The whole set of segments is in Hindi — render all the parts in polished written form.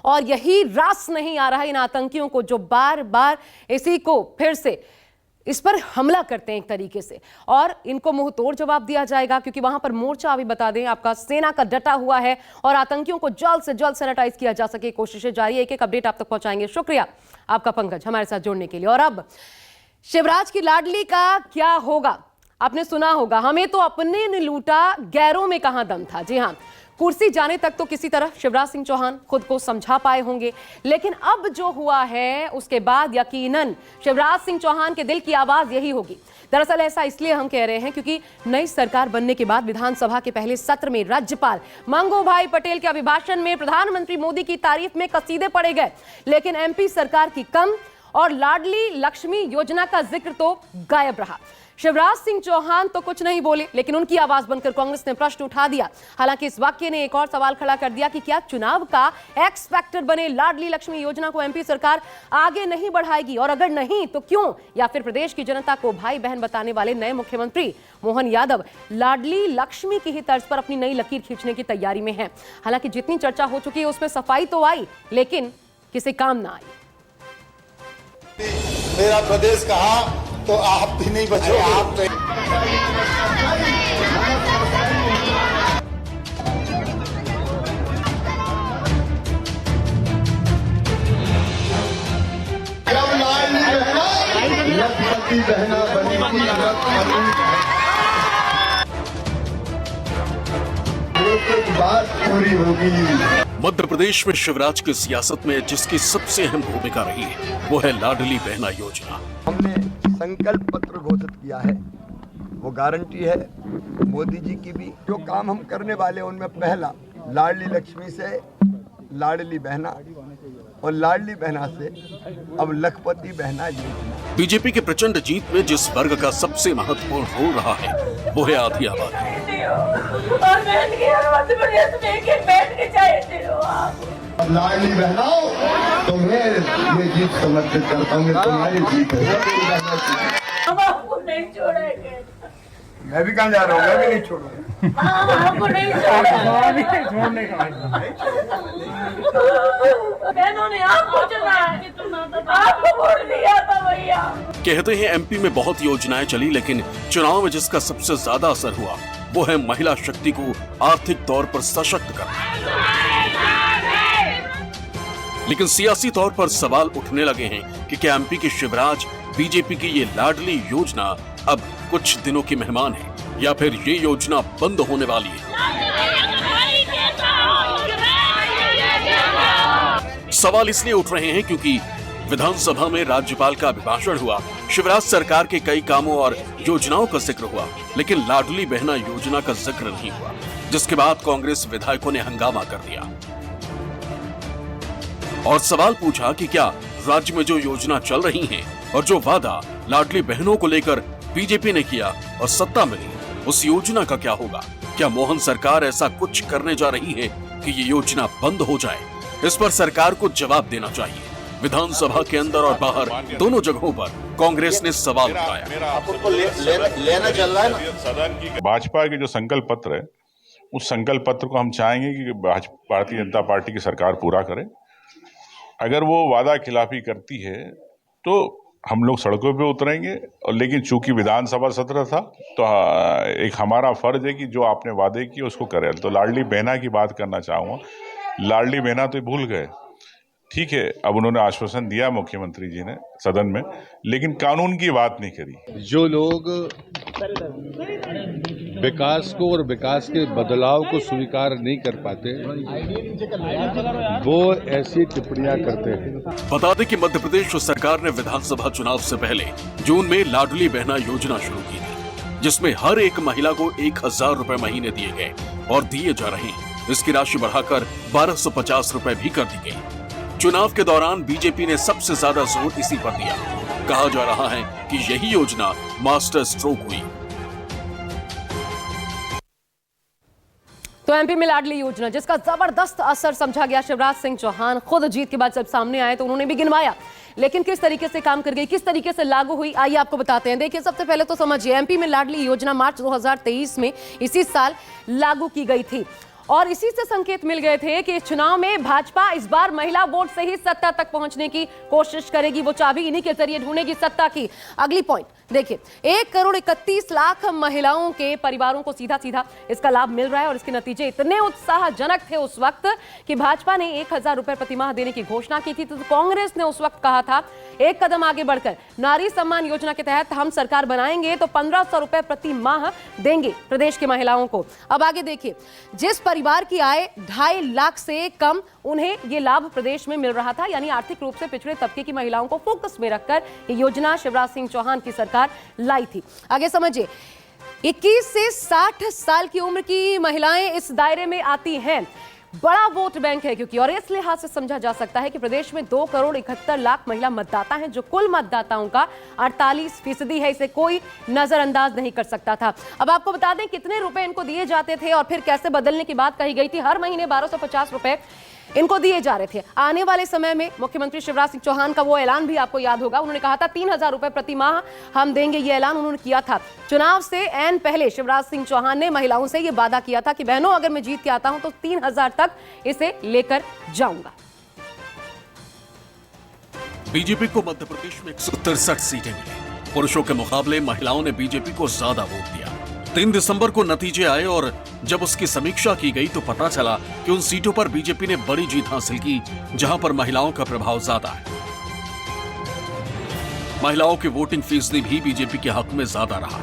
और यही रास नहीं आ रहा इन आतंकियों को जो बार बार इसी को फिर से इस पर हमला करते हैं एक तरीके से, और इनको मुंह तोड़ जवाब दिया जाएगा क्योंकि वहां पर मोर्चा, अभी बता दें, आपका सेना का डटा हुआ है और आतंकियों को जल्द से जल्द सैनिटाइज किया जा सके, कोशिशें जारी है। एक एक अपडेट आप तक पहुंचाएंगे। शुक्रिया आपका पंकज हमारे साथ जुड़ने के लिए। और अब शिवराज की लाडली का क्या होगा? आपने सुना होगा, हमें तो अपने ने लूटा, गैरों में कहां दम था। जी हां, कुर्सी जाने तक तो किसी तरह शिवराज सिंह चौहान खुद को समझा पाए होंगे, लेकिन अब जो हुआ है उसके बाद यकीनन शिवराज सिंह चौहान के दिल की आवाज यही होगी। दरअसल ऐसा इसलिए हम कह रहे हैं क्योंकि नई सरकार बनने के बाद विधानसभा के पहले सत्र में राज्यपाल मंगूभाई पटेल के अभिभाषण में प्रधानमंत्री मोदी की तारीफ में कसीदे पढ़े गए, लेकिन एमपी सरकार की कम और लाडली लक्ष्मी योजना का जिक्र तो गायब रहा। शिवराज सिंह चौहान तो कुछ नहीं बोले, लेकिन उनकी आवाज बनकर कांग्रेस ने प्रश्न उठा दिया। हालांकि इस वाक्य ने एक और सवाल खड़ा कर दिया कि क्या चुनाव का एक्स फैक्टर बने लाडली लक्ष्मी योजना को एमपी सरकार आगे नहीं बढ़ाएगी, और अगर नहीं तो क्यों? या फिर प्रदेश की जनता को भाई बहन बताने वाले नए मुख्यमंत्री मोहन यादव लाडली लक्ष्मी की ही तर्ज पर अपनी नई लकीर खींचने की तैयारी में है। हालांकि जितनी चर्चा हो चुकी है उसमें सफाई तो आई, लेकिन किसी काम ना आई। मेरा प्रदेश कहा तो आप भी नहीं बचोगे। आप बहना बात पूरी होगी। मध्य प्रदेश में शिवराज की सियासत में जिसकी सबसे अहम भूमिका रही है वो है लाडली बहना योजना। हमने संकल्प पत्र घोषित किया है, वो गारंटी है मोदी जी की भी। जो काम हम करने वाले हैं उनमें पहला लाडली लक्ष्मी से लाडली बहना, और लाडली बहना से अब लखपति बहना योजना। बीजेपी के प्रचंड जीत में जिस वर्ग का सबसे महत्वपूर्ण रोल रहा है वो है आधी आबादी। लाडली बहनाओ, तुम्हें ये जीत समर्पित करता हूँ, तुम्हारी जीत है। हम आपको नहीं छोड़ेंगे। मैं भी कहाँ जा रहा हूँ, मैं भी नहीं छोड़ूंगा। आपको नहीं छोड़ने का बहनों ने आपको चुना है, आपको वोट दिया था भैया। कहते हैं एमपी में बहुत योजनाएं चली, लेकिन चुनाव में जिसका सबसे ज्यादा असर हुआ वो है महिला शक्ति को आर्थिक तौर पर सशक्त करना। लेकिन सियासी तौर पर सवाल उठने लगे हैं कि क्या एमपी के शिवराज बीजेपी की ये लाडली योजना अब कुछ दिनों की मेहमान है या फिर ये योजना बंद होने वाली है? सवाल इसलिए उठ रहे हैं क्योंकि विधानसभा में राज्यपाल का अभिभाषण हुआ, शिवराज सरकार के कई कामों और योजनाओं का जिक्र हुआ, लेकिन लाडली बहना योजना का जिक्र नहीं हुआ, जिसके बाद कांग्रेस विधायकों ने हंगामा कर दिया और सवाल पूछा कि क्या राज्य में जो योजना चल रही है और जो वादा लाडली बहनों को लेकर बीजेपी ने किया और सत्ता मिली, उस योजना का क्या होगा? क्या मोहन सरकार ऐसा कुछ करने जा रही है कि ये योजना बंद हो जाए? इस पर सरकार को जवाब देना चाहिए। विधानसभा के अंदर और बाहर दोनों जगहों पर कांग्रेस ने सवाल उठाया। लेना चल रहा है। भाजपा के जो संकल्प पत्र है, उस संकल्प पत्र को हम चाहेंगे कि भारतीय जनता पार्टी की सरकार पूरा करे। अगर वो वादा खिलाफी करती है तो हम लोग सड़कों पे उतरेंगे, और लेकिन चूंकि विधानसभा सत्र था तो एक हमारा फर्ज है कि जो आपने वादे किए उसको करें। तो लाडली बहना की बात करना चाहूँगा। लाडली बहना तो भूल गए, ठीक है, अब उन्होंने आश्वासन दिया मुख्यमंत्री जी ने सदन में, लेकिन कानून की बात नहीं करी। जो लोग विकास को और विकास के बदलाव को स्वीकार नहीं कर पाते वो ऐसी टिप्पणियां करते हैं। बता दें कि मध्य प्रदेश सरकार ने विधानसभा चुनाव से पहले जून में लाडली बहना योजना शुरू की थी, जिसमें हर एक महिला को 1000 रुपए महीने दिए गए और दिए जा रहे हैं। इसकी राशि बढ़ाकर 1250 रुपए भी कर दी गई। चुनाव के दौरान बीजेपी ने सबसे ज्यादा जोर इसी पर दिया। कहा जा रहा है कि यही योजना मास्टर स्ट्रोक हुई। तो एमपी में लाडली योजना जिसका जबरदस्त असर समझा गया, शिवराज सिंह चौहान खुद जीत के बाद जब सामने आए तो उन्होंने भी गिनवाया, लेकिन किस तरीके से काम कर गई, किस तरीके से लागू हुई, आइए आपको बताते हैं। देखिए, सबसे पहले तो समझिए, एमपी में लाडली योजना मार्च 2023 में इसी साल लागू की गई थी और इसी से संकेत मिल गए थे कि इस चुनाव में भाजपा इस बार महिला वोट से ही सत्ता तक पहुंचने की कोशिश करेगी, वो चाबी इन्हीं के जरिए ढूंढेगी सत्ता की। अगली पॉइंट देखिए, 1,31,00,000 महिलाओं के परिवारों को सीधा सीधा इसका लाभ मिल रहा है और इसके नतीजे इतने उत्साहजनक थे उस वक्त कि भाजपा ने 1,000 रुपए प्रति माह देने की घोषणा की थी। तो कांग्रेस ने उस वक्त कहा था एक कदम आगे बढ़कर नारी सम्मान योजना के तहत हम सरकार बनाएंगे तो 1,500 रुपए प्रति माह देंगे प्रदेश की महिलाओं को। अब आगे देखिए, जिस परिवार की आय 2.5 लाख से कम, उन्हें ये लाभ प्रदेश में मिल रहा था, यानी आर्थिक रूप से पिछड़े तबके की महिलाओं को फोकस में रखकर ये योजना शिवराज सिंह चौहान की सरकार लाई थी। आगे समझिए, 21 से 60 साल की उम्र की महिलाएं इस दायरे में आती हैं। बड़ा वोट बैंक है क्योंकि, और इस लिहाज से समझा जा सकता है कि प्रदेश में 2,71,00,000 महिला मतदाता हैं, जो कुल मतदाताओं का 48% है। इसे कोई नजरअंदाज नहीं कर सकता था। अब आपको बता दें कितने रुपए इनको दिए जाते थे और फिर कैसे बदलने की बात कही गई थी। हर महीने 1,250 रुपए इनको दिए जा रहे थे। आने वाले समय में मुख्यमंत्री शिवराज सिंह चौहान का वो ऐलान भी आपको याद होगा, उन्होंने कहा था 3,000 रुपए प्रति माह हम देंगे। ये ऐलान उन्होंने किया था चुनाव से ऐन पहले। शिवराज सिंह चौहान ने महिलाओं से ये वादा किया था कि बहनों, अगर मैं जीत के आता हूं तो 3,000 तक इसे लेकर जाऊंगा। बीजेपी को मध्य प्रदेश में 163 सीटें मिली। पुरुषों के मुकाबले महिलाओं ने बीजेपी को ज्यादा वोट दिया। 3 दिसंबर को नतीजे आए और जब उसकी समीक्षा की गई तो पता चला कि उन सीटों पर बीजेपी ने बड़ी जीत हासिल की जहां पर महिलाओं का प्रभाव ज्यादा है। महिलाओं की वोटिंग फीसदी भी बीजेपी के हक में ज्यादा रहा।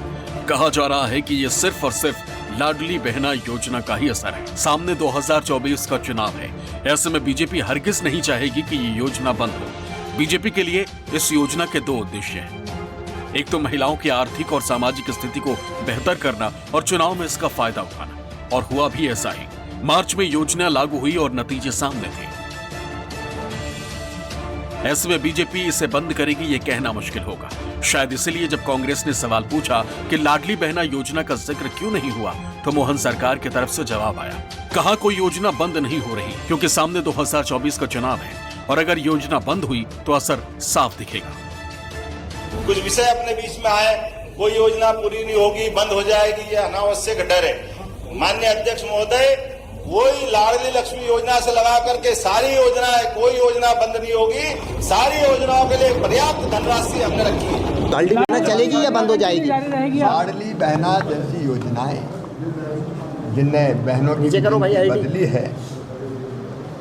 कहा जा रहा है कि यह सिर्फ और सिर्फ लाडली बहना योजना का ही असर है। सामने 2024 का चुनाव है, ऐसे में बीजेपी हरगिज नहीं चाहेगी कि ये योजना बंद हो। बीजेपी के लिए इस योजना के 2 उद्देश्य हैं। एक तो महिलाओं की आर्थिक और सामाजिक स्थिति को बेहतर करना और चुनाव में इसका फायदा उठाना, और हुआ भी ऐसा ही। मार्च में योजना लागू हुई और नतीजे सामने थे। ऐसे में बीजेपी इसे बंद करेगी ये कहना मुश्किल होगा। शायद इसलिए जब कांग्रेस ने सवाल पूछा कि लाडली बहना योजना का जिक्र क्यों नहीं हुआ, तो मोहन सरकार की तरफ से जवाब आया। कहा कोई योजना बंद नहीं हो रही क्योंकि सामने 2024 का चुनाव है और अगर योजना बंद हुई तो असर साफ दिखेगा। कुछ विषय अपने बीच में आए, कोई योजना पूरी नहीं होगी, बंद हो जाएगी, ये अनावश्यक डर है। माननीय अध्यक्ष महोदय, वही लाडली लक्ष्मी योजना से लगा करके सारी योजनाएं, कोई योजना बंद नहीं होगी। सारी योजनाओं के लिए पर्याप्त धनराशि हमने रखी है। लाडली बहना चलेगी या बंद हो जाएगी? लाडली बहना जैसी योजनाएं जिनने बहनों की बदली है,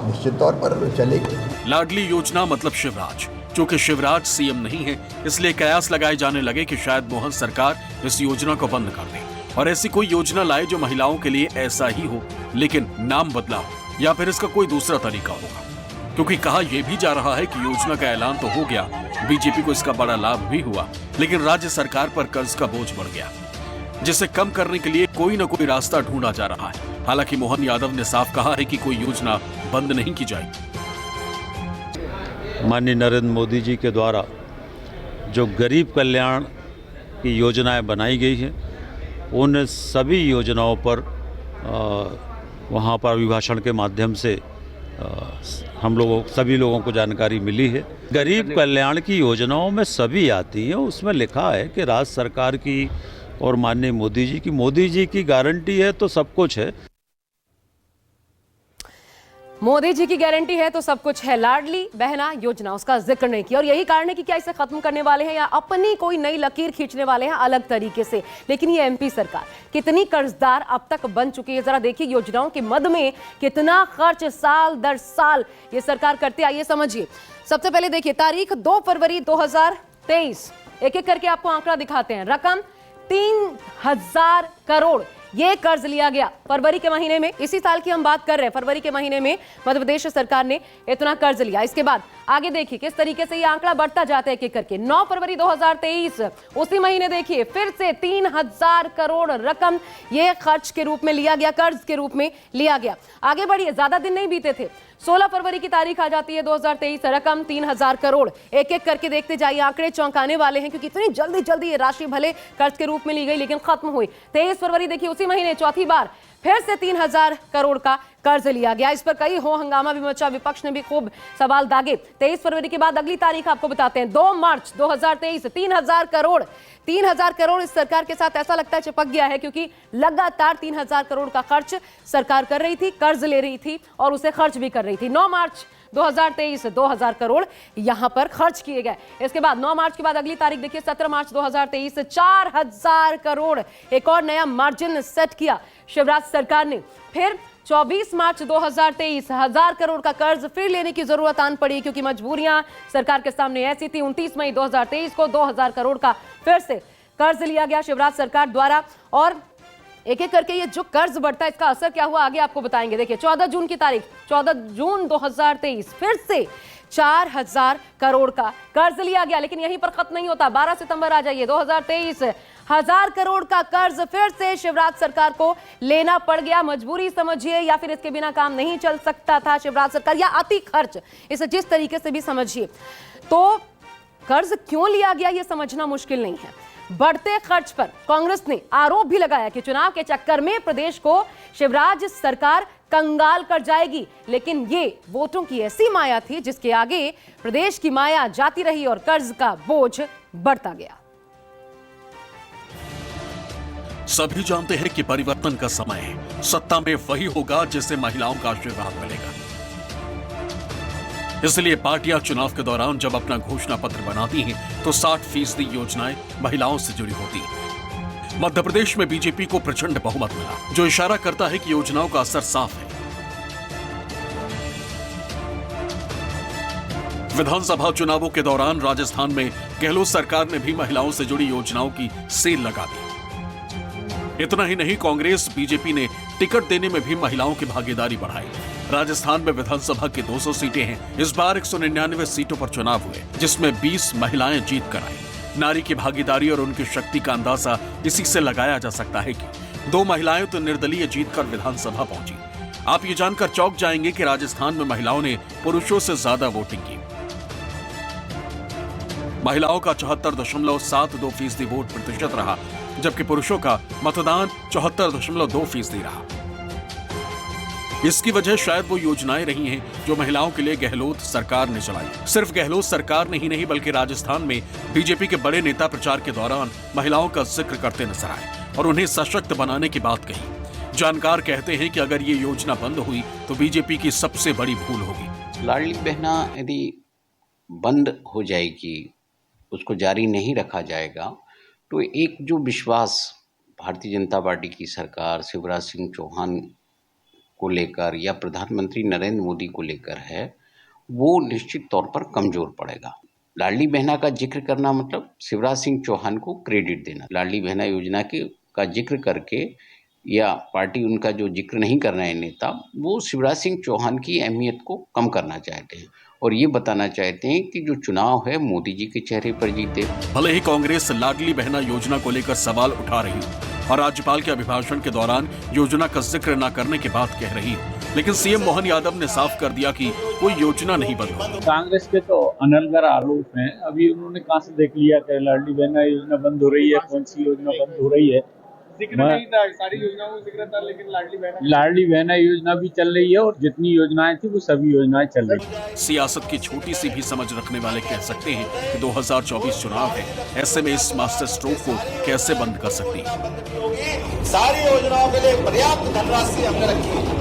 निश्चित तौर पर चलेगी। लाडली योजना मतलब शिवराज। चूंकि शिवराज सीएम नहीं है, इसलिए कयास लगाए जाने लगे कि शायद मोहन सरकार इस योजना को बंद कर दे और ऐसी कोई योजना लाए जो महिलाओं के लिए ऐसा ही हो, लेकिन नाम बदला हो या फिर इसका कोई दूसरा तरीका होगा। क्योंकि कहा यह भी जा रहा है कि योजना का ऐलान तो हो गया, बीजेपी को इसका बड़ा लाभ भी हुआ, लेकिन राज्य सरकार पर कर्ज का बोझ बढ़ गया, जिसे कम करने के लिए कोई न कोई रास्ता ढूंढा जा रहा है। हालांकि मोहन यादव ने साफ कहा है कि कोई योजना बंद नहीं की जाएगी। माननीय नरेंद्र मोदी जी के द्वारा जो गरीब कल्याण की योजनाएं बनाई गई हैं, उन सभी योजनाओं पर वहाँ पर अभिभाषण के माध्यम से सभी लोगों को जानकारी मिली है। गरीब कल्याण की योजनाओं में सभी आती हैं, उसमें लिखा है कि राज्य सरकार की और माननीय मोदी जी की गारंटी है तो सब कुछ है। मोदी जी की गारंटी है तो सब कुछ है। लाडली बहना योजना, उसका जिक्र नहीं किया और यही कारण है कि क्या इसे खत्म करने वाले हैं या अपनी कोई नई लकीर खींचने वाले हैं अलग तरीके से। लेकिन ये एमपी सरकार कितनी कर्जदार अब तक बन चुकी है, जरा देखिए योजनाओं के मद में कितना खर्च साल दर साल ये सरकार करती है। आइए समझिए। सबसे पहले देखिए तारीख 2 फरवरी 2023, एक एक करके आपको आंकड़ा दिखाते हैं। रकम 3,000 करोड़ ये कर्ज लिया गया फरवरी के महीने में। इसी साल की हम बात कर रहे हैं, फरवरी के महीने में मध्य प्रदेश सरकार ने इतना कर्ज लिया। इसके बाद आगे देखिए किस तरीके से ये आंकड़ा बढ़ता जाता है एक एक करके। 9 फरवरी 2023, उसी महीने देखिए फिर से 3,000 करोड़ रकम ये खर्च के रूप में लिया गया, कर्ज के रूप में लिया गया। आगे बढ़िए, ज्यादा दिन नहीं बीते थे, 16 फरवरी की तारीख आ जाती है 2023, रकम 3,000 करोड़। एक एक करके देखते जाइए, आंकड़े चौंकाने वाले हैं क्योंकि इतनी जल्दी जल्दी ये राशि भले कर्ज के रूप में ली गई लेकिन खत्म हुई। 23 फरवरी देखिए उसी महीने चौथी बार फिर से 3000 करोड़ का कर्ज लिया गया। इस पर कई हो हंगामा भी मचा, विपक्ष ने भी खूब सवाल दागे। 23 फरवरी के बाद अगली तारीख आपको बताते हैं, 2 मार्च 2023, 3000 करोड़। 3000 करोड़ इस सरकार के साथ ऐसा लगता है चिपक गया है, क्योंकि लगातार 3000 करोड़ का खर्च सरकार कर रही थी, कर्ज ले रही थी और उसे खर्च भी कर रही थी। 9 मार्च 2023 2000 करोड़ यहां पर खर्च किए गए। इसके बाद 9 मार्च के बाद अगली तारीख देखिए, 17 मार्च 2023, 4000 करोड़, एक और नया मार्जिन सेट किया शिवराज सरकार ने। फिर 24 मार्च 2023 1000 करोड़ का कर्ज फिर लेने की जरूरत आन पड़ी, क्योंकि मजबूरियां सरकार के सामने ऐसी थी। 29 मई 2023 को 2000 करोड़ का फिर से कर्ज लिया गया शिवराज सरकार द्वारा। और एक एक करके ये जो कर्ज बढ़ता है, इसका असर क्या हुआ आगे आपको बताएंगे। देखिए 14 जून की तारीख, 14 जून 2023 फिर से 4000 करोड़ का कर्ज लिया गया। लेकिन यहीं पर खत्म नहीं होता, 12 सितंबर आ जाइए 2023, 1000 करोड़ का कर्ज फिर से शिवराज सरकार को लेना पड़ गया। मजबूरी समझिए या फिर इसके बिना काम नहीं चल सकता था शिवराज सरकार, या अति खर्च, इसे जिस तरीके से भी समझिए। तो कर्ज क्यों लिया गया ये समझना मुश्किल नहीं है। बढ़ते खर्च पर कांग्रेस ने आरोप भी लगाया कि चुनाव के चक्कर में प्रदेश को शिवराज सरकार कंगाल कर जाएगी। लेकिन ये वोटों की ऐसी माया थी जिसके आगे प्रदेश की माया जाती रही और कर्ज का बोझ बढ़ता गया। सभी जानते हैं कि परिवर्तन का समय है, सत्ता में वही होगा जिसे महिलाओं का आशीर्वाद मिलेगा। इसलिए पार्टियां चुनाव के दौरान जब अपना घोषणा पत्र बनाती हैं तो 60% योजनाएं महिलाओं से जुड़ी होती हैं। मध्य प्रदेश में बीजेपी को प्रचंड बहुमत मिला, जो इशारा करता है कि योजनाओं का असर साफ है। विधानसभा चुनावों के दौरान राजस्थान में गहलोत सरकार ने भी महिलाओं से जुड़ी योजनाओं की सेल लगा दी। इतना ही नहीं, कांग्रेस बीजेपी ने टिकट देने में भी महिलाओं की भागीदारी बढ़ाई। राजस्थान में विधानसभा की 200 सीटें हैं। इस बार 199 सीटों पर चुनाव हुए, जिसमें 20 महिलाएं जीत कर आई। नारी की भागीदारी और उनकी शक्ति का अंदाजा इसी से लगाया जा सकता है कि 2 महिलाएं तो निर्दलीय जीतकर विधानसभा पहुंची। आप ये जानकर चौंक जाएंगे कि राजस्थान में महिलाओं ने पुरुषों से ज्यादा वोटिंग की। महिलाओं का 74.72% वोट प्रतिशत रहा, जबकि पुरुषों का मतदान 74.2% रहा। इसकी वजह शायद वो योजनाएं रही हैं जो महिलाओं के लिए गहलोत सरकार ने चलाई। सिर्फ गहलोत सरकार ने ही नहीं, बल्कि राजस्थान में बीजेपी के बड़े नेता प्रचार के दौरान महिलाओं का जिक्र करते नजर आए और उन्हें सशक्त बनाने की बात कही। जानकार कहते हैं कि अगर ये योजना बंद हुई तो बीजेपी की सबसे बड़ी भूल होगी। लाडली बहना यदि बंद हो जाएगी, उसको जारी नहीं रखा जाएगा, तो एक जो विश्वास भारतीय जनता पार्टी की सरकार शिवराज सिंह चौहान को लेकर या प्रधानमंत्री नरेंद्र मोदी को लेकर है, वो निश्चित तौर पर कमजोर पड़ेगा। लाडली बहना का जिक्र करना मतलब शिवराज सिंह चौहान को क्रेडिट देना। लाडली बहना योजना का जिक्र करके या पार्टी उनका जो जिक्र नहीं कर रहे हैं नेता, वो शिवराज सिंह चौहान की अहमियत को कम करना चाहते हैं और ये बताना चाहते हैं कि जो चुनाव है मोदी जी के चेहरे पर जीते। भले ही कांग्रेस लाडली बहना योजना को लेकर सवाल उठा रही और राज्यपाल के अभिभाषण के दौरान योजना का जिक्र न करने की बात कह रही, लेकिन सीएम मोहन यादव ने साफ कर दिया कि कोई योजना नहीं बंद। कांग्रेस के तो अनलगर आरोप हैं। अभी उन्होंने कहां से देख लिया कि लाडली बहना योजना बंद हो रही है, कौन सी योजना बंद हो रही है? जिक्र नहीं था, सारी योजनाओं में जिक्र था, लेकिन लाडली बहना योजना भी चल रही है और जितनी योजनाएं थी वो सभी योजनाएं चल रही है। सियासत की छोटी सी भी समझ रखने वाले कह सकते हैं कि 2024 चुनाव है, ऐसे में इस मास्टर स्ट्रोक को कैसे बंद कर सकती है? सारी योजनाओं के लिए पर्याप्त धनराशि हमने रखी है।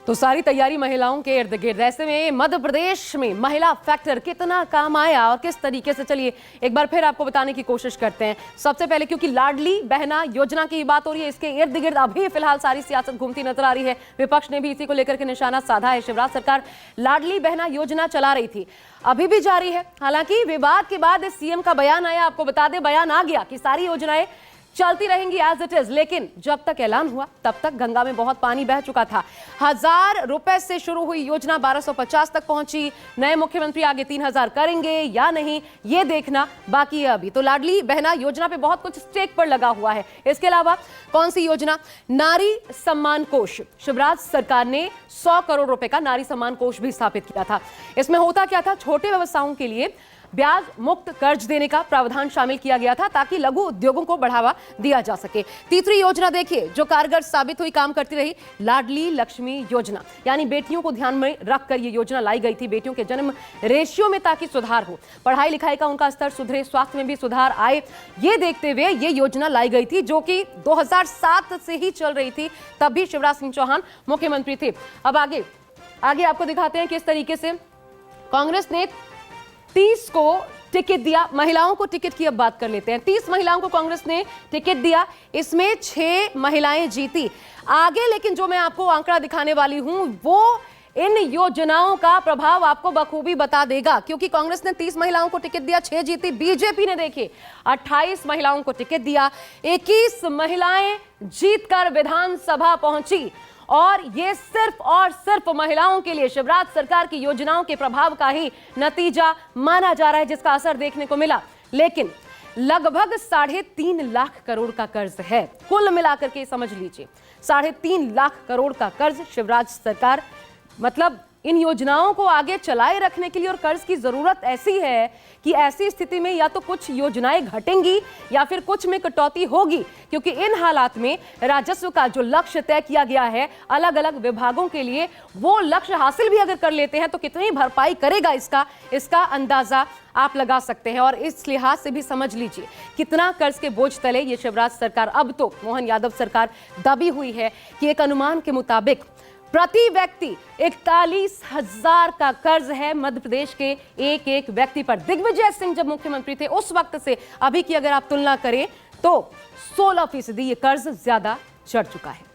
तो सारी तैयारी महिलाओं के इर्द गिर्द। ऐसे में मध्य प्रदेश में महिला फैक्टर कितना काम आया और किस तरीके से, चलिए एक बार फिर आपको बताने की कोशिश करते हैं। सबसे पहले क्योंकि लाडली बहना योजना की बात हो रही है, इसके इर्द गिर्द अभी फिलहाल सारी सियासत घूमती नजर आ रही है। विपक्ष ने भी इसी को लेकर के निशाना साधा है। शिवराज सरकार लाडली बहना योजना चला रही थी, अभी भी जारी है। हालांकि विवाद के बाद सीएम का बयान आया, आपको बता दें बयान आ गया कि सारी योजनाएं चलती रहेंगी एज इट इज, लेकिन जब तक ऐलान हुआ तब तक गंगा में बहुत पानी बह चुका था। 1000 रुपए से शुरू हुई योजना 1250 तक पहुंची। नए मुख्यमंत्री आगे 3000 करेंगे या नहीं, ये देखना बाकी है अभी। तो लाडली बहना योजना पे बहुत कुछ स्टेक पर लगा हुआ है। इसके अलावा कौन सी योजना? नारी सम्मान कोष। शिवराज सरकार ने 100 करोड़ रुपए का नारी सम्मान कोष भी स्थापित किया था। इसमें होता क्या था, छोटे व्यवसायों के लिए ब्याज मुक्त कर्ज देने का प्रावधान शामिल किया गया था ताकि लघु उद्योगों को बढ़ावा दिया जा सके। तीसरी योजना देखिए जो कारगर साबित हुई, काम करती रही, लाडली लक्ष्मी योजना, यानी बेटियों को ध्यान में रखकर यह योजना लाई गई थी, बेटियों के जन्म रेशियो में ताकि सुधार हो, पढ़ाई लिखाई का उनका स्तर सुधरे, स्वास्थ्य में भी सुधार आए, ये देखते हुए ये योजना लाई गई थी जो कि 2007 से ही चल रही थी। तब भी शिवराज सिंह चौहान मुख्यमंत्री थे। अब आगे आपको दिखाते हैं किस तरीके से कांग्रेस ने 30 को टिकट दिया। महिलाओं को टिकट की अब बात कर लेते हैं। 30 महिलाओं को कांग्रेस ने टिकट दिया, इसमें 6 महिलाएं जीती। आगे लेकिन जो मैं आपको आंकड़ा दिखाने वाली हूं वो इन योजनाओं का प्रभाव आपको बखूबी बता देगा, क्योंकि कांग्रेस ने 30 महिलाओं को टिकट दिया, 6 जीती। बीजेपी ने देखिए 28 महिलाओं को टिकट दिया, 21 महिलाएं जीतकर विधानसभा पहुंची। और ये सिर्फ और सिर्फ महिलाओं के लिए शिवराज सरकार की योजनाओं के प्रभाव का ही नतीजा माना जा रहा है, जिसका असर देखने को मिला। लेकिन लगभग 3.5 लाख करोड़ का कर्ज है, कुल मिलाकर के समझ लीजिए 3.5 लाख करोड़ का कर्ज शिवराज सरकार, मतलब इन योजनाओं को आगे चलाए रखने के लिए और कर्ज की जरूरत ऐसी है कि ऐसी स्थिति में या तो कुछ योजनाएं घटेंगी या फिर कुछ में कटौती होगी, क्योंकि इन हालात में राजस्व का जो लक्ष्य तय किया गया है अलग अलग विभागों के लिए, वो लक्ष्य हासिल भी अगर कर लेते हैं तो कितनी भरपाई करेगा इसका अंदाजा आप लगा सकते हैं। और इस लिहाज से भी समझ लीजिए कितना कर्ज के बोझ तले ये शिवराज सरकार, अब तो मोहन यादव सरकार दबी हुई है कि एक अनुमान के मुताबिक प्रति व्यक्ति 41,000 का कर्ज है मध्य प्रदेश के एक व्यक्ति पर। दिग्विजय सिंह जब मुख्यमंत्री थे उस वक्त से अभी की अगर आप तुलना करें तो 16% ये कर्ज ज्यादा चढ़ चुका है।